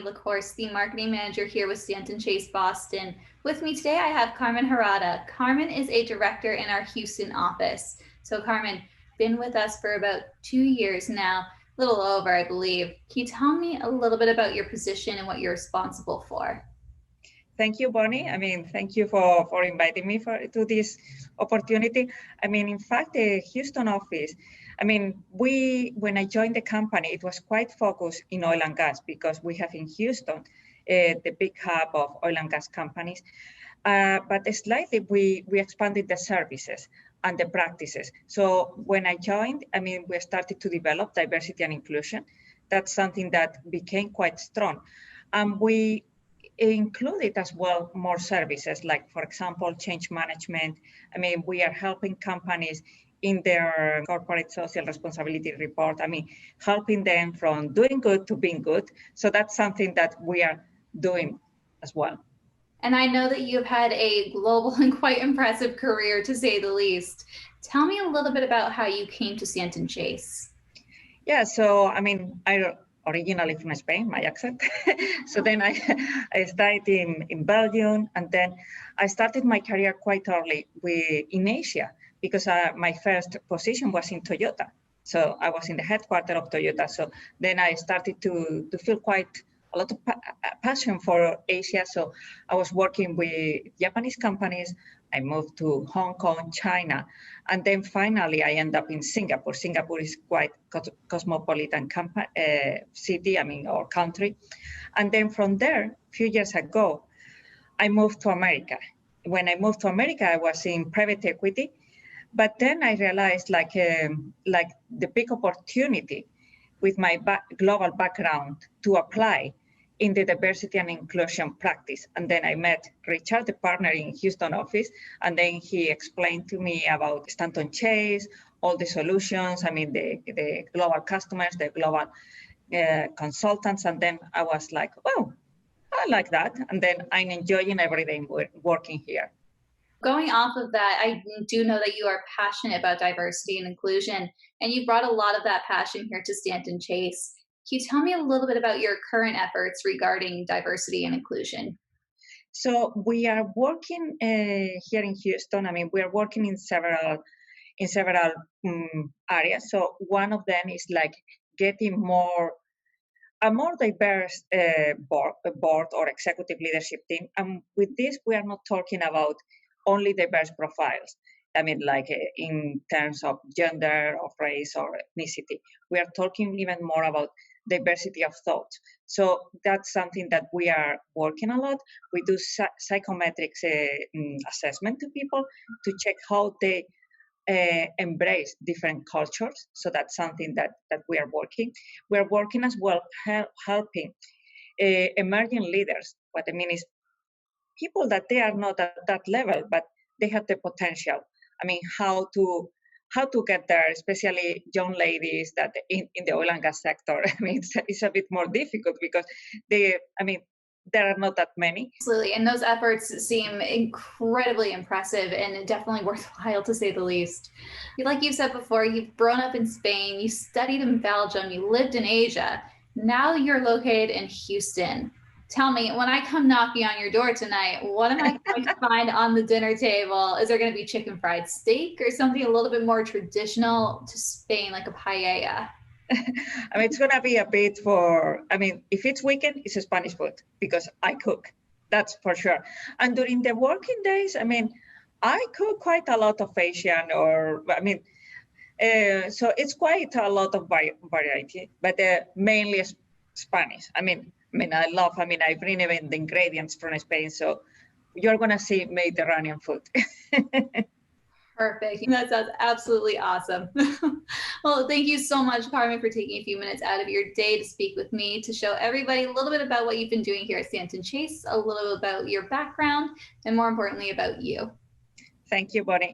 Bonnie LaCourse, the marketing manager here with Stanton Chase Boston. With me today, I have Carmen Herrada. Carmen is a director in our Houston office. So Carmen, been with us for about 2 years now, a little over, I believe. Can you tell me a little bit about your position and what you're responsible for? Thank you, Bonnie. Thank you for inviting me to this opportunity. In fact, the Houston office, when I joined the company, it was quite focused in oil and gas because we have in Houston, the big hub of oil and gas companies. But slightly, we expanded the services and the practices. So when I joined, we started to develop diversity and inclusion. That's something that became quite strong. And we included as well more services, like, for example, change management. We are helping companies in their corporate social responsibility report. Helping them from doing good to being good. So that's something that we are doing as well. And I know that you've had a global and quite impressive career, to say the least. Tell me a little bit about how you came to Stanton Chase. Yeah, so I originally from Spain, my accent. So then I studied in Belgium, and then I started my career quite early in Asia because my first position was in Toyota. So I was in the headquarters of Toyota. So then I started to feel quite a lot of passion for Asia. So I was working with Japanese companies. I moved to Hong Kong, China, and then finally I end up in Singapore. Singapore is quite cosmopolitan city, or country. And then from there, a few years ago, I moved to America. When I moved to America, I was in private equity, but then I realized like the big opportunity with my global background to apply in the diversity and inclusion practice. And then I met Richard, the partner in Houston office, and then he explained to me about Stanton Chase, all the solutions, the global customers, the global consultants. And then I was like, oh, I like that. And then I'm enjoying every day working here. Going off of that, I do know that you are passionate about diversity and inclusion, and you brought a lot of that passion here to Stanton Chase. Can you tell me a little bit about your current efforts regarding diversity and inclusion? So we are working here in Houston. We are working in several areas. So one of them is like getting a more diverse board or executive leadership team. And with this, we are not talking about only diverse profiles. In terms of gender, of race, or ethnicity. We are talking even more about diversity of thought. So that's something that we are working a lot. We do psychometrics assessment to people to check how they embrace different cultures. So that's something that we are working. We are working as well helping emerging leaders. What I mean is people that they are not at that level, but they have the potential. How to get there, especially young ladies that in the oil and gas sector. It's a bit more difficult because there are not that many. Absolutely, and those efforts seem incredibly impressive and definitely worthwhile, to say the least. Like you said before, you've grown up in Spain, you studied in Belgium, you lived in Asia. Now you're located in Houston. Tell me, when I come knocking on your door tonight, what am I going to find on the dinner table? Is there going to be chicken fried steak or something a little bit more traditional to Spain, like a paella? It's going to be a bit if it's weekend, it's Spanish food because I cook. That's for sure. And during the working days, I cook quite a lot of Asian so it's quite a lot of variety, but mainly Spanish. I love, I bring even the ingredients from Spain, so you're going to see Mediterranean food. Perfect. That sounds absolutely awesome. Well, thank you so much, Carmen, for taking a few minutes out of your day to speak with me, to show everybody a little bit about what you've been doing here at Stanton Chase, a little about your background, and more importantly, about you. Thank you, Bonnie.